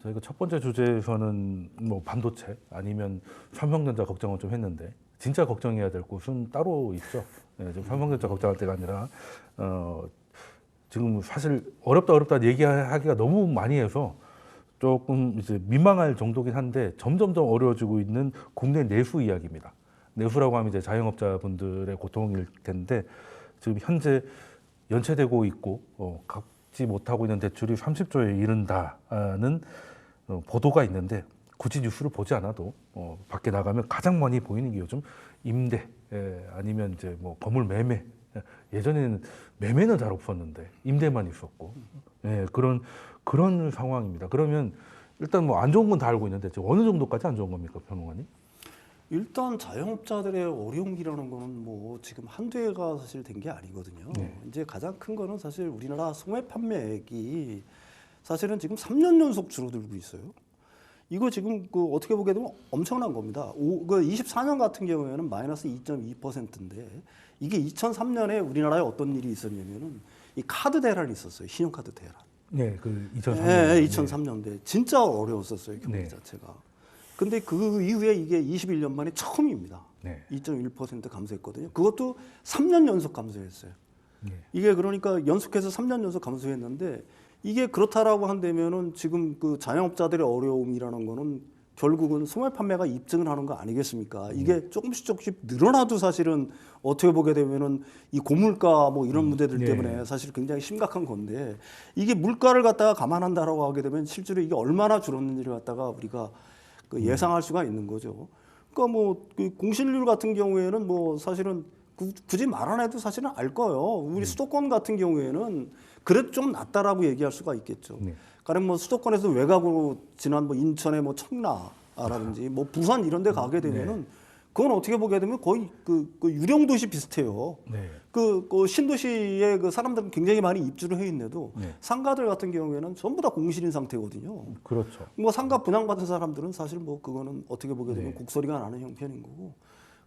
저희가 첫 번째 주제에서는 뭐 반도체 아니면 삼성전자 걱정을 좀 했는데 진짜 걱정해야 될 곳은 따로 있죠. 네, 지금 삼성전자 걱정할 때가 아니라 지금 사실 어렵다 얘기하기가 너무 많이 해서 조금 이제 민망할 정도긴 한데 점점점 어려워지고 있는 국내 내수 이야기입니다. 내수라고 하면 이제 자영업자분들의 고통일 텐데 지금 현재 연체되고 있고 갚지 못하고 있는 대출이 30조에 이른다는 보도가 있는데 굳이 뉴스를 보지 않아도 밖에 나가면 가장 많이 보이는 게 요즘 임대 아니면 이제 뭐 건물 매매. 예전에는 매매는 잘 없었는데 임대만 있었고 그런 상황입니다. 그러면 일단 뭐 안 좋은 건 다 알고 있는데 어느 정도까지 안 좋은 겁니까, 평론가님? 일단 자영업자들의 어려움이라는 거는 뭐 지금 한두 해가 사실 된 게 아니거든요. 네. 이제 가장 큰 거는 사실 우리나라 소매 판매액이 사실은 지금 3년 연속 줄어들고 있어요. 이거 지금 그 어떻게 보게 되면 엄청난 겁니다. 그 24년 같은 경우에는 마이너스 2.2%인데 이게 2003년에 우리나라에 어떤 일이 있었냐면은 이 카드 대란이 있었어요. 신용카드 대란. 네, 그 2003년. 네, 2003년대 진짜 어려웠었어요, 경기 네. 자체가. 근데 그 이후에 이게 21년 만에 처음입니다. 네. 2.1% 감소했거든요. 그것도 3년 연속 감소했어요. 네. 이게 그러니까 연속해서 3년 연속 감소했는데 이게 그렇다라고 한다면은 지금 그 자영업자들의 어려움이라는 거는 결국은 소매 판매가 입증을 하는 거 아니겠습니까? 이게 조금씩 늘어나도 사실은 어떻게 보게 되면은 이 고물가 뭐 이런 문제들 때문에 사실 굉장히 심각한 건데 이게 물가를 갖다가 감안한다라고 하게 되면 실제로 이게 얼마나 줄었는지를 갖다가 우리가 그 예상할 수가 있는 거죠. 그러니까 뭐 그 공실률 같은 경우에는 뭐 사실은 굳이 말 안 해도 사실은 알 거예요. 우리 수도권 같은 경우에는 그래도 좀 낫다라고 얘기할 수가 있겠죠. 가령 뭐 수도권에서 외곽으로 지난 뭐 인천의 뭐 청라라든지 뭐 부산 이런 데 가게 되면은 그건 어떻게 보게 되면 거의 그 유령 도시 비슷해요. 네. 그 신도시에 그 사람들은 굉장히 많이 입주를 해 있는데도 상가들 같은 경우에는 전부 다 공실인 상태거든요. 그렇죠. 뭐 상가 분양받은 사람들은 사실 뭐 그거는 어떻게 보게 되면 곡소리가 나는 형편인 거고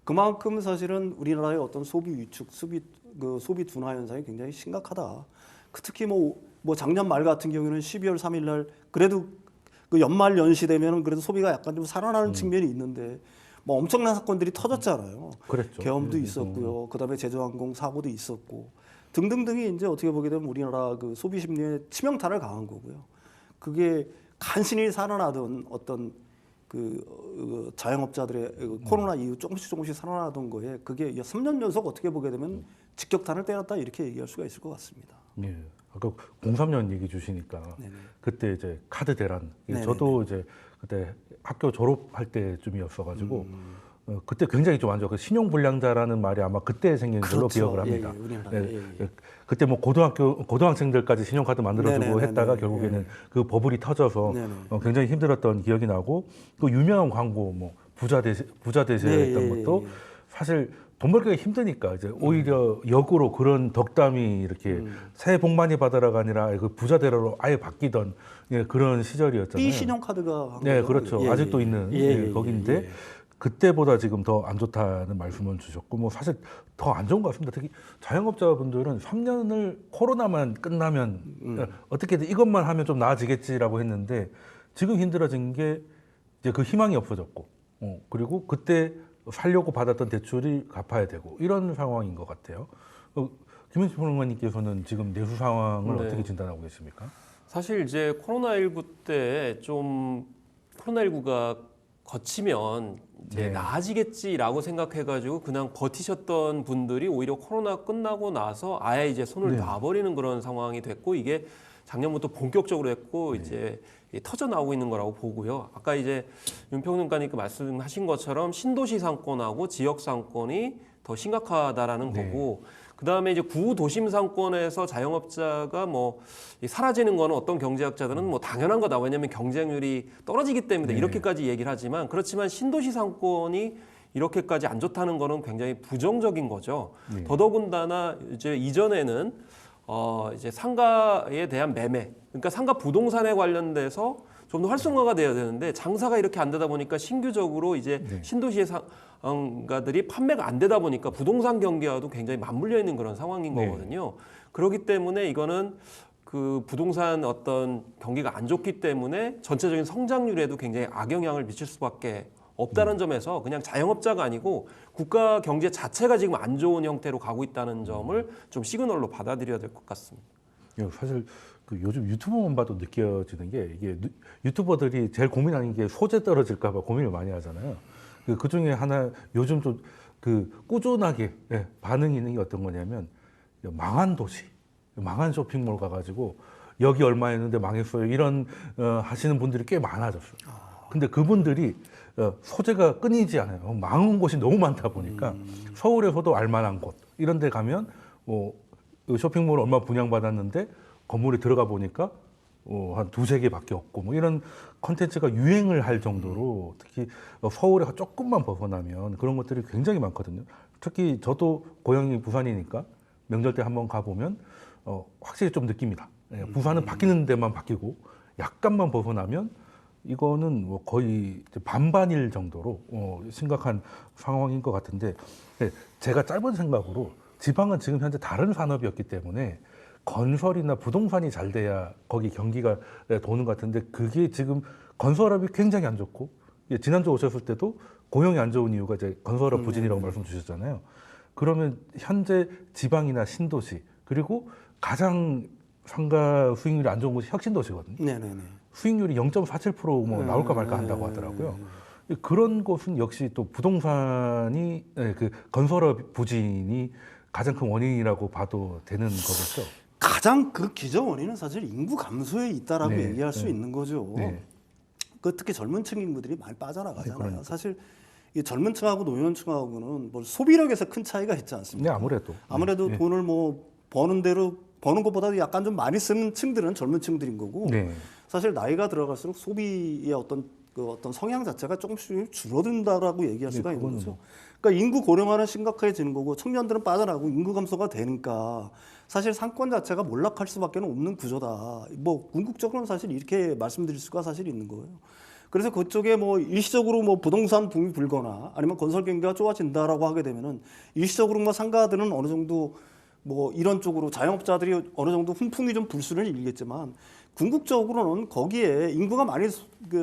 그만큼 사실은 우리나라의 어떤 소비 위축, 소비 둔화 현상이 굉장히 심각하다. 특히 뭐 작년 말 같은 경우에는 12월 3일 날 그래도 그 연말 연시 되면은 그래도 소비가 약간 좀 살아나는 측면이 있는데 뭐 엄청난 사건들이 터졌잖아요. 그랬죠. 계엄도 있었고요. 그다음에 제주항공 사고도 있었고 등등등이 이제 어떻게 보게 되면 우리나라 그 소비 심리에 치명타를 가한 거고요. 그게 간신히 살아나던 어떤 그 자영업자들의 코로나 이후 조금씩 살아나던 거에 그게 3년 연속 어떻게 보게 되면 직격탄을 때렸다 이렇게 얘기할 수가 있을 것 같습니다. 네. 아까 03년 얘기 주시니까 그때 이제 카드 대란. 저도 이제 그때 학교 졸업할 때쯤이었어가지고 그때 굉장히 좀 안 좋아. 신용 불량자라는 말이 아마 그때 생긴 걸로 기억을 합니다. 그때 뭐 고등학생들까지 신용카드 만들어주고 했다가 결국에는 그 버블이 터져서 굉장히 힘들었던 기억이 나고 그 유명한 광고 뭐 부자 대세였던 것도 사실 돈 벌기가 힘드니까 이제 오히려 역으로 그런 덕담이 이렇게 새해 복 많이 받아라가 아니라 그 부자 되라로 아예 바뀌던 그런 시절이었잖아요. B 신용카드가 네, 그렇죠. 아직도 있는 거긴데 그때보다 지금 더 안 좋다는 말씀을 주셨고 뭐 사실 더 안 좋은 것 같습니다. 특히 자영업자분들은 3년을 코로나만 끝나면 어떻게든 이것만 하면 좀 나아지겠지라고 했는데 지금 힘들어진 게 이제 그 희망이 없어졌고 그리고 그때 살려고 받았던 대출이 갚아야 되고 이런 상황인 것 같아요. 김현식 평론가님께서는 지금 내수 상황을 어떻게 진단하고 계십니까? 사실 이제 코로나19 때 좀 코로나19가 거치면 이제 나아지겠지라고 생각해가지고 그냥 버티셨던 분들이 오히려 코로나 끝나고 나서 아예 이제 손을 놔버리는 그런 상황이 됐고 이게 작년부터 본격적으로 했고 이제 터져 나오고 있는 거라고 보고요. 아까 이제 윤평론가님께 말씀하신 것처럼 신도시 상권하고 지역 상권이 더 심각하다라는 거고 그다음에 이제 구도심 상권에서 자영업자가 뭐 사라지는 거는 어떤 경제학자들은 뭐 당연한 거다. 왜냐하면 경쟁률이 떨어지기 때문에 이렇게까지 얘기를 하지만 그렇지만 신도시 상권이 이렇게까지 안 좋다는 거는 굉장히 부정적인 거죠. 더더군다나 이제 이전에는 이제 상가에 대한 매매, 그러니까 상가 부동산에 관련돼서 좀 더 활성화가 돼야 되는데 장사가 이렇게 안 되다 보니까 신규적으로 이제 신도시의 상가들이 판매가 안 되다 보니까 부동산 경기와도 굉장히 맞물려 있는 그런 상황인 거거든요. 그렇기 때문에 이거는 그 부동산 어떤 경기가 안 좋기 때문에 전체적인 성장률에도 굉장히 악영향을 미칠 수밖에 없다는 점에서 그냥 자영업자가 아니고 국가 경제 자체가 지금 안 좋은 형태로 가고 있다는 점을 좀 시그널로 받아들여야 될 것 같습니다. 사실 그 요즘 유튜버만 봐도 느껴지는 게 이게 유튜버들이 제일 고민하는 게 소재 떨어질까 봐 고민을 많이 하잖아요. 그 중에 하나 요즘 좀 그 꾸준하게 반응이 있는 게 어떤 거냐면 망한 도시, 망한 쇼핑몰 가가지고 여기 얼마 했는데 망했어요. 이런 하시는 분들이 꽤 많아졌어요. 근데 그분들이 소재가 끊이지 않아요. 망한 곳이 너무 많다 보니까 서울에서도 알만한 곳 이런 데 가면 뭐 쇼핑몰 얼마 분양받았는데 건물에 들어가 보니까 한 두세 개밖에 없고 뭐 이런 컨텐츠가 유행을 할 정도로 특히 서울에 조금만 벗어나면 그런 것들이 굉장히 많거든요. 특히 저도 고향이 부산이니까 명절 때 한번 가보면 확실히 좀 느낍니다. 부산은 바뀌는 데만 바뀌고 약간만 벗어나면 이거는 뭐 거의 반반일 정도로 심각한 상황인 것 같은데 제가 짧은 생각으로 지방은 지금 현재 다른 산업이었기 때문에 건설이나 부동산이 잘 돼야 거기 경기가 도는 것 같은데 그게 지금 건설업이 굉장히 안 좋고 지난주 오셨을 때도 고용이 안 좋은 이유가 이제 건설업 부진이라고 말씀 주셨잖아요. 그러면 현재 지방이나 신도시 그리고 가장 상가 수익률이 안 좋은 곳이 혁신도시거든요. 네네네. 수익률이 0.47%뭐 나올까 말까 한다고 하더라고요. 그런 곳은 역시 또 부동산이 그 건설업 부진이 가장 큰 원인이라고 봐도 되는 거겠죠. 가장 그 기저 원인은 사실 인구 감소에 있다라고 네, 얘기할 수 있는 거죠. 네. 그 특히 젊은 층 인구들이 많이 빠져나가잖아요. 그러니까. 사실 이 젊은 층하고 노년층하고는 뭐 소비력에서 큰 차이가 있지 않습니까? 네, 아무래도 네. 돈을 뭐 버는 대로 버는 것보다도 약간 좀 많이 쓰는 층들은 젊은 층들인 거고 네. 사실 나이가 들어갈수록 소비의 어떤 성향 자체가 조금씩 줄어든다라고 얘기할 수가 있는 거죠. 그러니까 인구 고령화는 심각해지는 거고 청년들은 빠져나가고 인구 감소가 되니까 사실 상권 자체가 몰락할 수밖에 없는 구조다. 뭐 궁극적으로는 사실 이렇게 말씀드릴 수가 사실 있는 거예요. 그래서 그쪽에 뭐 일시적으로 뭐 부동산 붐이 불거나 아니면 건설 경기가 좋아진다라고 하게 되면은 일시적으로 뭐 상가들은 어느 정도 뭐 이런 쪽으로 자영업자들이 어느 정도 훈풍이 좀 불 수는 있겠지만 궁극적으로는 거기에 인구가 많이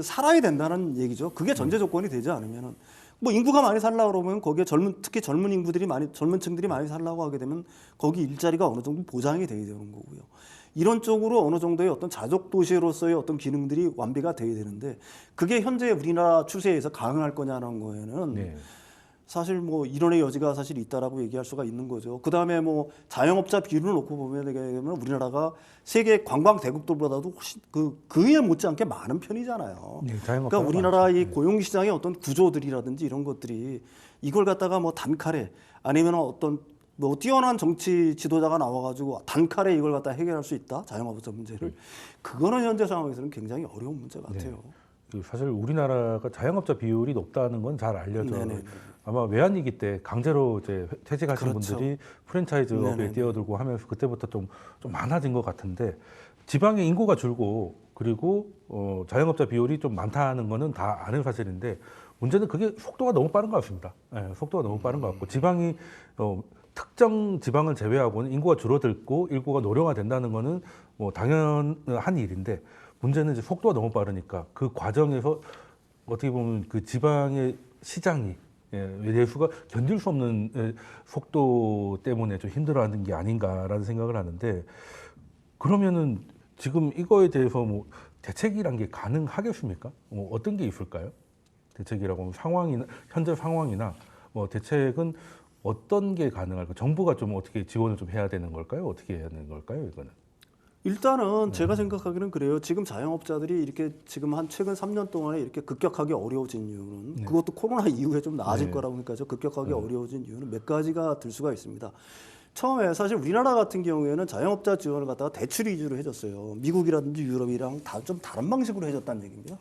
살아야 된다는 얘기죠. 그게 전제 조건이 되지 않으면은 뭐 인구가 많이 살라 그러면 거기에 특히 젊은 층들이 많이 살라고 하게 되면 거기 일자리가 어느 정도 보장이 돼야 되는 거고요. 이런 쪽으로 어느 정도의 어떤 자족 도시로서의 어떤 기능들이 완비가 돼야 되는데 그게 현재 우리나라 추세에서 가능할 거냐는 거에는 네. 사실 뭐 이론의 여지가 사실 있다라고 얘기할 수가 있는 거죠. 그 다음에 뭐 자영업자 비율을 놓고 보면 우리나라가 세계 관광 대국들보다도 훨씬 그에 못지않게 많은 편이잖아요. 네, 그러니까 우리나라의 고용 시장의 어떤 구조들이라든지 이런 것들이 이걸 갖다가 뭐 단칼에 아니면 어떤 뭐 뛰어난 정치 지도자가 나와가지고 단칼에 이걸 갖다 해결할 수 있다 자영업자 문제를 그거는 현재 상황에서는 굉장히 어려운 문제 같아요. 사실 우리나라가 자영업자 비율이 높다는 건 잘 알려져요. 네네. 아마 외환위기 때 강제로 이제 퇴직하신 그렇죠. 분들이 프랜차이즈업에 네네. 뛰어들고 하면서 그때부터 좀 많아진 것 같은데 지방의 인구가 줄고 그리고 자영업자 비율이 좀 많다는 거는 다 아는 사실인데 문제는 그게 속도가 너무 빠른 것 같습니다. 속도가 너무 빠른 것 같고 지방이 특정 지방을 제외하고는 인구가 줄어들고 인구가 노령화된다는 거는 뭐 당연한 일인데 문제는 이제 속도가 너무 빠르니까 그 과정에서 어떻게 보면 그 지방의 시장이 내수가 견딜 수 없는 속도 때문에 좀 힘들어하는 게 아닌가라는 생각을 하는데 그러면은 지금 이거에 대해서 뭐 대책이란 게 가능하겠습니까? 뭐 어떤 게 있을까요? 대책이라고 하면 현재 상황이나 뭐 대책은 어떤 게 가능할까요? 정부가 좀 어떻게 지원을 좀 해야 되는 걸까요? 어떻게 해야 되는 걸까요? 이거는? 일단은 제가 생각하기는 그래요. 지금 자영업자들이 이렇게 지금 한 최근 3년 동안에 이렇게 급격하게 어려워진 이유는 그것도 코로나 이후에 좀 나아질 거라고 하니까 급격하게 어려워진 이유는 몇 가지가 들 수가 있습니다. 처음에 사실 우리나라 같은 경우에는 자영업자 지원을 갖다가 대출 위주로 해줬어요. 미국이라든지 유럽이랑 다 좀 다른 방식으로 해줬다는 얘기입니다.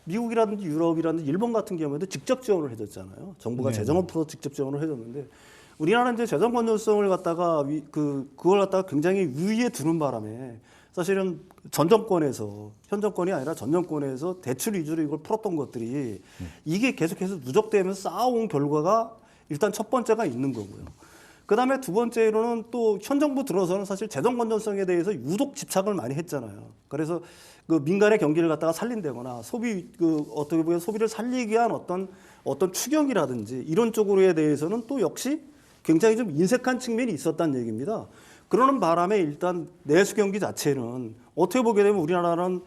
미국이라든지 유럽이라든지 일본 같은 경우에도 직접 지원을 해줬잖아요. 정부가 재정을 풀어 직접 지원을 해줬는데 우리나라는 이제 재정 건전성을 갖다가 그걸 갖다가 굉장히 위에 두는 바람에 사실은 전 정권에서 현 정권이 아니라 전 정권에서 대출 위주로 이걸 풀었던 것들이 이게 계속해서 누적되면서 쌓아온 결과가 일단 첫 번째가 있는 거고요. 그다음에 두 번째로는 또 현 정부 들어서는 사실 재정 건전성에 대해서 유독 집착을 많이 했잖아요. 그래서 그 민간의 경기를 갖다가 살린다거나 소비 그 어떻게 보면 소비를 살리기 위한 어떤 추경이라든지 이런 쪽으로에 대해서는 또 역시 굉장히 좀 인색한 측면이 있었다는 얘기입니다. 그러는 바람에 일단 내수 경기 자체는 어떻게 보게 되면 우리나라는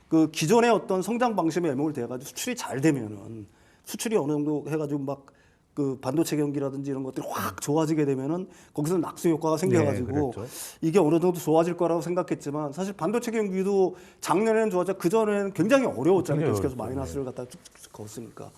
그 기존의 어떤 성장 방식에 애목을 대가지고 수출이 잘 되면은 수출이 어느 정도 해가지고 막 그 반도체 경기라든지 이런 것들이 확 좋아지게 되면은 거기서 낙수 효과가 생겨가지고 그랬죠. 이게 어느 정도 좋아질 거라고 생각했지만 사실 반도체 경기도 작년에는 좋았죠. 그 전에는 굉장히 어려웠잖아요. 굉장히 계속해서 어렵죠. 마이너스를 갖다 쭉쭉 걷으니까.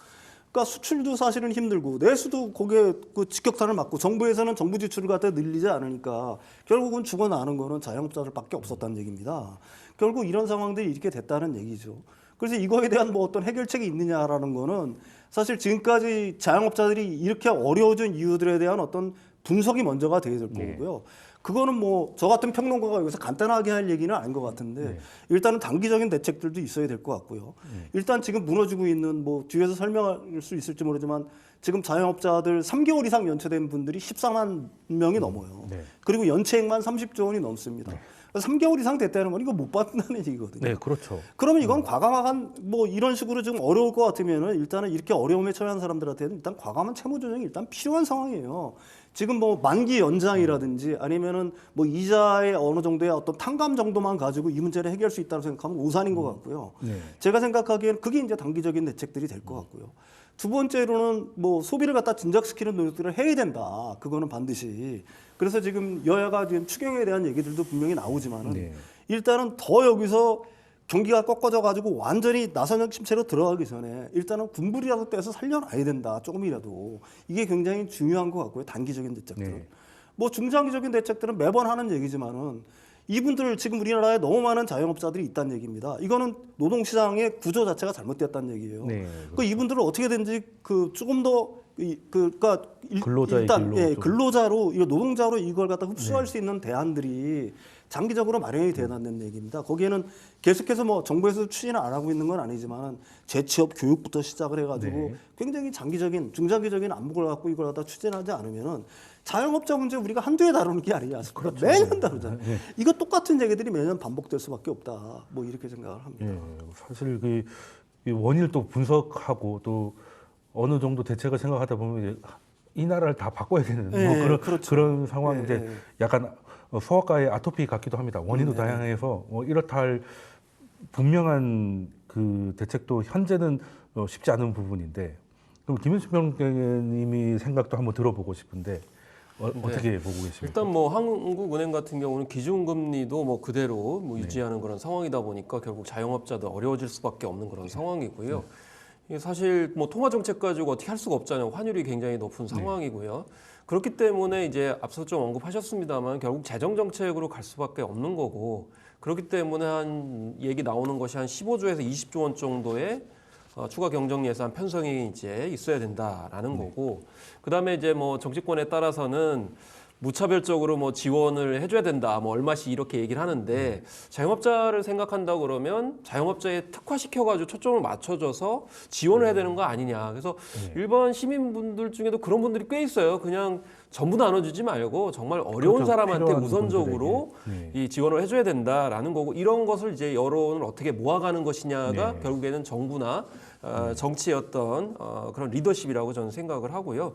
그러니까 수출도 사실은 힘들고 내수도 거기에 그 직격탄을 맞고 정부에서는 정부 지출을 갖다 늘리지 않으니까 결국은 죽어나는 거는 자영업자들밖에 없었다는 얘기입니다. 결국 이런 상황들이 이렇게 됐다는 얘기죠. 그래서 이거에 대한 뭐 어떤 해결책이 있느냐라는 거는 사실 지금까지 자영업자들이 이렇게 어려워진 이유들에 대한 어떤 분석이 먼저가 돼야 될 거고요. 그거는 뭐 저 같은 평론가가 여기서 간단하게 할 얘기는 아닌 것 같은데 일단은 단기적인 대책들도 있어야 될 것 같고요. 일단 지금 무너지고 있는 뭐 뒤에서 설명할 수 있을지 모르지만 지금 자영업자들 3개월 이상 연체된 분들이 14만 명이 넘어요. 그리고 연체액만 30조 원이 넘습니다. 3개월 이상 됐다는 건 이거 못 받는다는 얘기거든요. 네, 그렇죠. 그러면 이건 과감한 뭐 이런 식으로 좀 어려울 것 같으면은 일단은 이렇게 어려움에 처한 사람들한테는 일단 과감한 채무 조정이 일단 필요한 상황이에요. 지금 뭐 만기 연장이라든지 아니면은 뭐 이자의 어느 정도의 어떤 탕감 정도만 가지고 이 문제를 해결할 수 있다고 생각하면 오산인 것 같고요. 제가 생각하기에는 그게 이제 단기적인 대책들이 될 것 같고요. 두 번째로는 뭐 소비를 갖다 진작시키는 노력들을 해야 된다. 그거는 반드시. 그래서 지금 여야가 지금 추경에 대한 얘기들도 분명히 나오지만은 일단은 더 여기서 경기가 꺾어져 가지고 완전히 나선형 침체로 들어가기 전에 일단은 군불이라도 떼서 살려놔야 된다. 조금이라도. 이게 굉장히 중요한 것 같고요. 단기적인 대책들은. 뭐 중장기적인 대책들은 매번 하는 얘기지만은 이분들 지금 우리나라에 너무 많은 자영업자들이 있다는 얘기입니다. 이거는 노동시장의 구조 자체가 잘못됐다는 얘기예요. 그 이분들을 어떻게든지 그 조금 더 그러니까 일단 근로자로 이 노동자로 이걸 갖다 흡수할 수 있는 대안들이 장기적으로 마련이 되는 얘기입니다. 거기에는 계속해서 뭐 정부에서 추진을 안 하고 있는 건 아니지만 재취업 교육부터 시작을 해가지고 굉장히 장기적인 중장기적인 안목을 갖고 이걸 갖다 추진하지 않으면은 자영업자 문제 우리가 한두 해 다루는 게 아니지 않습니까? 매년 다루잖아요. 이거 똑같은 얘기들이 매년 반복될 수밖에 없다. 뭐 이렇게 생각을 합니다. 사실 그 원인을 또 분석하고 또 어느 정도 대책을 생각하다 보면 이제 이 나라를 다 바꿔야 되는 뭐 그런 상황인데 약간 소아과의 아토피 같기도 합니다. 원인도 다양해서 이렇다 할 분명한 그 대책도 현재는 쉽지 않은 부분인데 그럼 김현수 평론가님이 생각도 한번 들어보고 싶은데 어떻게 보고 계십니까? 일단 뭐 한국은행 같은 경우는 기준금리도 뭐 그대로 뭐 유지하는 그런 상황이다 보니까 결국 자영업자도 어려워질 수밖에 없는 그런 상황이고요. 이게 사실 뭐 통화 정책 가지고 어떻게 할 수가 없잖아요. 환율이 굉장히 높은 상황이고요. 그렇기 때문에 이제 앞서 좀 언급하셨습니다만 결국 재정 정책으로 갈 수밖에 없는 거고 그렇기 때문에 한 얘기 나오는 것이 한 15조에서 20조 원 정도의 추가 경정 예산 편성이 이제 있어야 된다라는 거고 그다음에 이제 뭐 정치권에 따라서는 무차별적으로 뭐 지원을 해줘야 된다, 뭐 얼마씩 이렇게 얘기를 하는데 자영업자를 생각한다 그러면 자영업자에 특화시켜가지고 초점을 맞춰줘서 지원을 해야 되는 거 아니냐. 그래서 일반 시민분들 중에도 그런 분들이 꽤 있어요. 그냥 전부 나눠주지 말고 정말 어려운 사람한테 우선적으로 이 지원을 해줘야 된다라는 거고 이런 것을 이제 여론을 어떻게 모아가는 것이냐가 결국에는 정부나 정치의 어떤 그런 리더십이라고 저는 생각을 하고요.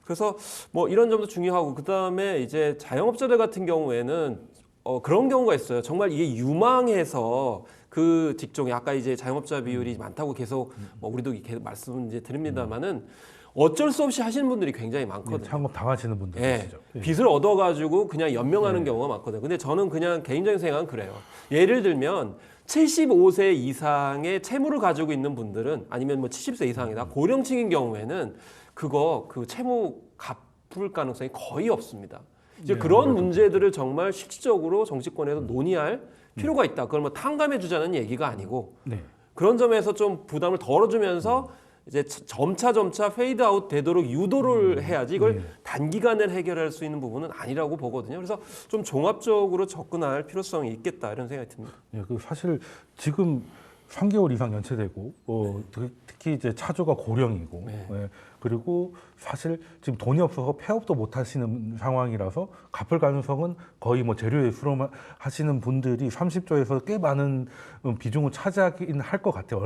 그래서 뭐 이런 점도 중요하고 그다음에 이제 자영업자들 같은 경우에는 그런 경우가 있어요. 정말 이게 유망해서 그 직종이 아까 이제 자영업자 비율이 많다고 계속 뭐 우리도 이렇게 말씀 이제 드립니다만은 어쩔 수 없이 하시는 분들이 굉장히 많거든요. 창업 당하시는 분들 계시죠. 빚을 얻어가지고 그냥 연명하는 경우가 많거든요. 근데 저는 그냥 개인적인 생각은 그래요. 예를 들면 75세 이상의 채무를 가지고 있는 분들은 아니면 뭐 70세 이상이다 고령층인 경우에는 그 채무 갚을 가능성이 거의 없습니다. 이제 그런 문제들을 정말 실질적으로 정치권에서 논의할 필요가 있다. 그걸 뭐 탕감해 주자는 얘기가 아니고 그런 점에서 좀 부담을 덜어주면서 이제 점차 페이드아웃 되도록 유도를 해야지 이걸 단기간에 해결할 수 있는 부분은 아니라고 보거든요. 그래서 좀 종합적으로 접근할 필요성이 있겠다 이런 생각이 듭니다. 그 사실 지금 3개월 이상 연체되고 특히 이제 차주가 고령이고 네. 예, 그리고 사실 지금 돈이 없어서 폐업도 못 하시는 상황이라서 갚을 가능성은 거의 뭐 재료 예수로만 하시는 분들이 30조에서 꽤 많은 비중을 차지하긴 할 것 같아요.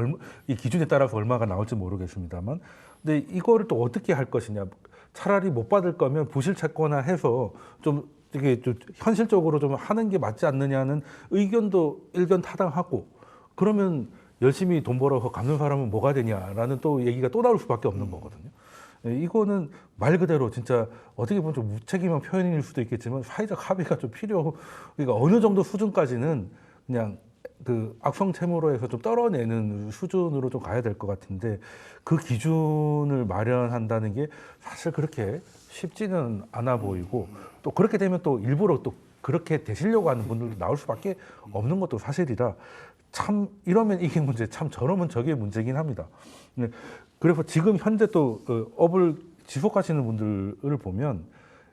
이 기준에 따라서 얼마가 나올지 모르겠습니다만, 근데 이거를 또 어떻게 할 것이냐? 차라리 못 받을 거면 부실 채권화 해서 좀 이게 좀 현실적으로 좀 하는 게 맞지 않느냐는 의견도 일견타당하고, 그러면 열심히 돈 벌어서 갚는 사람은 뭐가 되냐라는 또 얘기가 또 나올 수밖에 없는 거거든요. 이거는 말 그대로 진짜 어떻게 보면 좀 무책임한 표현일 수도 있겠지만 사회적 합의가 좀 그러니까 어느 정도 수준까지는 그냥 그 악성 채무로 해서 좀 떨어내는 수준으로 좀 가야 될 것 같은데, 그 기준을 마련한다는 게 사실 그렇게 쉽지는 않아 보이고, 또 그렇게 되면 또 일부러 또 그렇게 되시려고 하는 분들도 나올 수밖에 없는 것도 사실이라, 참 이러면 이게 문제, 참 저러면 저게 문제긴 합니다. 그래서 지금 현재 또 업을 지속하시는 분들을 보면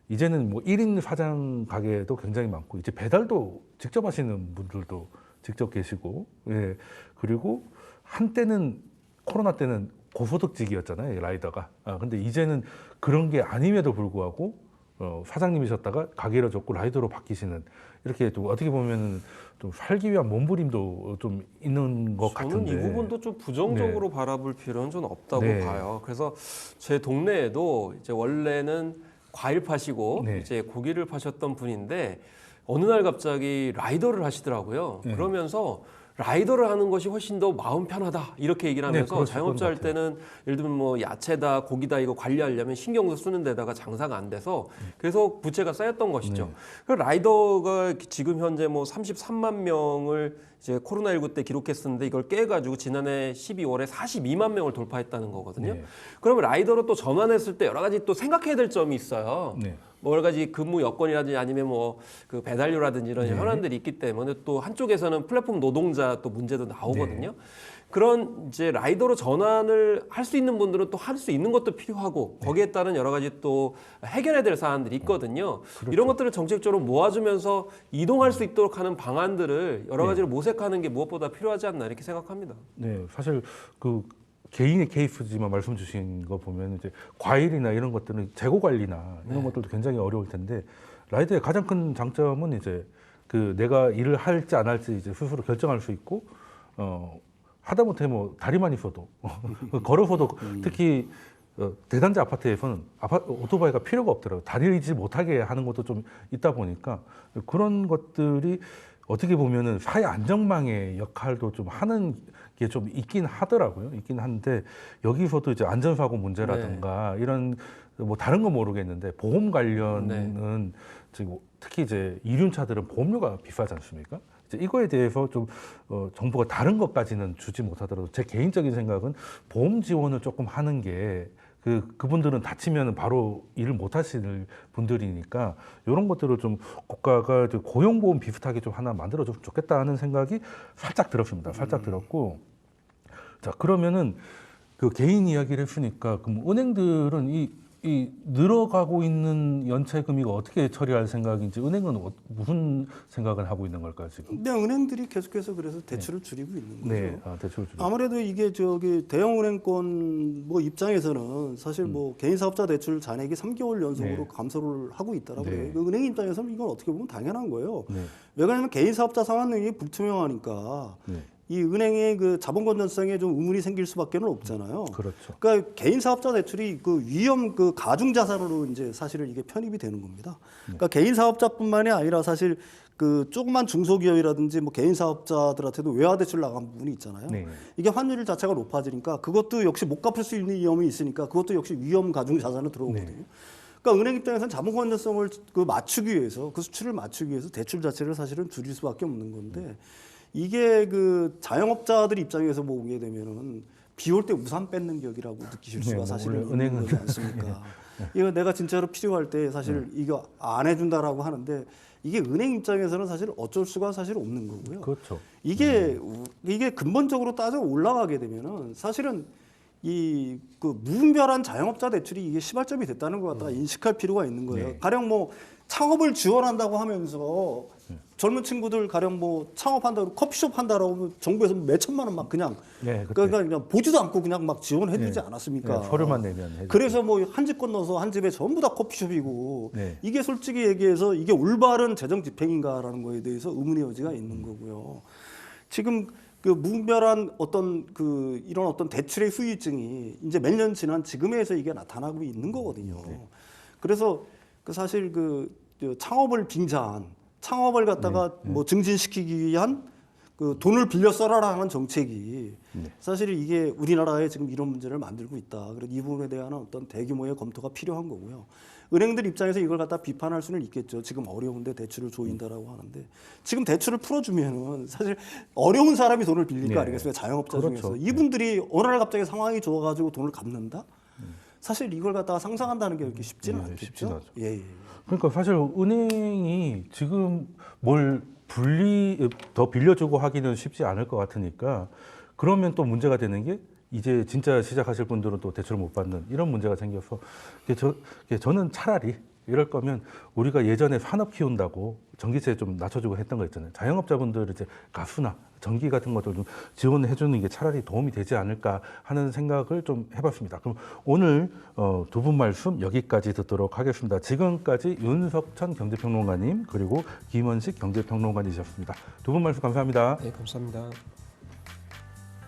이제는 뭐 1인 사장 가게도 굉장히 많고, 이제 배달도 직접 하시는 분들도 직접 계시고, 예. 그리고 한때는 코로나 때는 고소득직이었잖아요, 라이더가. 근데 이제는 그런 게 아님에도 불구하고 사장님이셨다가 가게를 접고 라이더로 바뀌시는, 이렇게 또 어떻게 보면은 좀 살기 위한 몸부림도 좀 있는 것 저는 같은데. 이 부분도 좀 부정적으로 바라볼 필요는 좀 없다고 네. 봐요. 그래서 제 동네에도 이제 원래는 과일 파시고 네. 이제 고기를 파셨던 분인데 어느 날 갑자기 라이더를 하시더라고요. 네. 그러면서 라이더를 하는 것이 훨씬 더 마음 편하다 이렇게 얘기를 네, 하면서 그러실 자영업자 할 것 같아요. 때는 예를 들면 뭐 야채다 고기다 이거 관리하려면 신경도 쓰는 데다가 장사가 안 돼서 계속 부채가 쌓였던 것이죠. 네. 그 라이더가 지금 현재 뭐 33만 명을 이제 코로나19 때 기록했었는데 이걸 깨가지고 지난해 12월에 42만 명을 돌파했다는 거거든요. 네. 그러면 라이더로 또 전환했을 때 여러 가지 또 생각해야 될 점이 있어요. 네. 뭐 여러 가지 근무 여건이라든지 아니면 뭐 그 배달료라든지 이런 네. 현안들이 있기 때문에 또 한쪽에서는 플랫폼 노동자 또 문제도 나오거든요. 네. 그런 이제 라이더로 전환을 할 수 있는 분들은 또 할 수 있는 것도 필요하고 거기에 따른 여러 가지 또 해결해야 될 사안들이 있거든요. 그렇죠. 이런 것들을 정책적으로 모아주면서 이동할 수 있도록 하는 방안들을 여러 네. 가지로 모색하는 게 무엇보다 필요하지 않나 이렇게 생각합니다. 네, 사실 그 개인의 케이스지만 말씀 주신 거 보면 이제 과일이나 이런 것들은 재고 관리나 이런 네. 것들도 굉장히 어려울 텐데, 라이더의 가장 큰 장점은 이제 그 내가 일을 할지 안 할지 이제 스스로 결정할 수 있고, 하다못해 뭐 다리만 있어도 걸어서도 특히 대단지 아파트에서는 오토바이가 필요가 없더라고요. 다니지 못하게 하는 것도 좀 있다 보니까 그런 것들이 어떻게 보면은 사회 안전망의 역할도 좀 하는 게 좀 있긴 하더라고요. 있긴 한데, 여기서도 이제 안전사고 문제라든가 이런 뭐 다른 건 모르겠는데 보험 관련은 지금 특히 이제 이륜차들은 보험료가 비싸지 않습니까? 이제 이거에 대해서 좀 정부가 다른 것까지는 주지 못하더라도 제 개인적인 생각은 보험 지원을 조금 하는 게 그분들은 다치면 바로 일을 못 하시는 분들이니까 이런 것들을 좀 국가가 고용보험 비슷하게 좀 하나 만들어줬으면 좋겠다 하는 생각이 살짝 들었습니다. 살짝 들었고, 자 그러면은 그 개인 이야기를 했으니까 그럼 은행들은 이 늘어가고 있는 연체 금리가 어떻게 처리할 생각인지, 은행은 무슨 생각을 하고 있는 걸까요 지금? 근데 은행들이 계속해서 그래서 대출을 줄이고 있는 거죠. 네, 대출 줄. 아무래도 이게 대형은행권 뭐 입장에서는 사실 뭐 개인사업자 대출 잔액이 3개월 연속으로 네. 감소를 하고 있더라고요. 네. 그 은행 입장에서는 이건 어떻게 보면 당연한 거예요. 네. 왜 그러냐면 개인사업자 상환 능력이 불투명하니까 네. 이 은행의 그 자본 건전성에 좀 의문이 생길 수밖에는 없잖아요. 그렇죠. 그러니까 개인 사업자 대출이 그 위험 그 가중 자산으로 이제 사실은 이게 편입이 되는 겁니다. 그러니까 개인 사업자뿐만이 아니라 사실 그 조그만 중소기업이라든지 뭐 개인 사업자들한테도 외화 대출 나간 부분이 있잖아요. 네. 이게 환율 자체가 높아지니까 그것도 역시 못 갚을 수 있는 위험이 있으니까 그것도 역시 위험 가중 자산으로 들어오거든요. 네. 그러니까 은행 입장에서는 자본 건전성을 그 맞추기 위해서 그 수출을 맞추기 위해서 대출 자체를 사실은 줄일 수밖에 없는 건데, 이게 그 자영업자들 입장에서 보게 되면은 비 올 때 우산 뺏는 격이라고 느끼실 수가 뭐 사실은 원래 있는 거지 않습니까? 이거 내가 진짜로 필요할 때 사실 이거 안 해준다라고 하는데, 이게 은행 입장에서는 사실 어쩔 수가 사실 없는 거고요. 그렇죠. 이게 근본적으로 따져 올라가게 되면은 사실은 이 그 무분별한 자영업자 대출이 이게 시발점이 됐다는 것 갖다가 인식할 필요가 있는 거예요. 네. 가령 뭐 창업을 지원한다고 하면서 젊은 친구들 가령 뭐 창업한다고 커피숍 한다라고 하면 정부에서 몇 천만 원 막 그냥 네, 그때. 그냥 보지도 않고 그냥 막 지원해주지 않았습니까? 네, 서류만 내면 해주죠. 그래서 뭐 한 집 건너서 한 집에 전부 다 커피숍이고 네. 이게 솔직히 얘기해서 이게 올바른 재정 집행인가라는 거에 대해서 의문의 여지가 있는 거고요. 지금 그 무분별한 어떤 그 이런 어떤 대출의 후유증이 이제 몇 년 지난 지금에서 이게 나타나고 있는 거거든요. 그래서 그 사실 그 창업을 빙자한 창업을 갖다가 뭐 증진시키기 위한 그 돈을 빌려 써라라 하는 정책이 사실 이게 우리나라에 지금 이런 문제를 만들고 있다. 그래서 이 부분에 대한 어떤 대규모의 검토가 필요한 거고요. 은행들 입장에서 이걸 갖다 비판할 수는 있겠죠. 지금 어려운데 대출을 조인다라고 하는데 지금 대출을 풀어주면은 사실 어려운 사람이 돈을 빌릴 거 네. 아니겠습니까? 자영업자 그렇죠. 중에서 이분들이 어느 날 갑자기 상황이 좋아가지고 돈을 갚는다? 사실 이걸 갖다가 상상한다는 게 그렇게 쉽지는 네, 않겠죠. 쉽지는 않죠. 예, 예. 그러니까 사실 은행이 지금 뭘 더 빌려주고 하기는 쉽지 않을 것 같으니까 그러면 또 문제가 되는 게 이제 진짜 시작하실 분들은 또 대출을 못 받는 이런 문제가 생겨서 저는 차라리 이럴 거면 우리가 예전에 산업 키운다고 전기세 좀 낮춰주고 했던 거 있잖아요. 자영업자분들 이제 가수나 전기 같은 것들 좀 지원해 주는 게 차라리 도움이 되지 않을까 하는 생각을 좀 해봤습니다. 그럼 오늘 두 분 말씀 여기까지 듣도록 하겠습니다. 지금까지 윤석천 경제평론가님 그리고 김원식 경제평론가님이셨습니다. 두 분 말씀 감사합니다. 네, 감사합니다.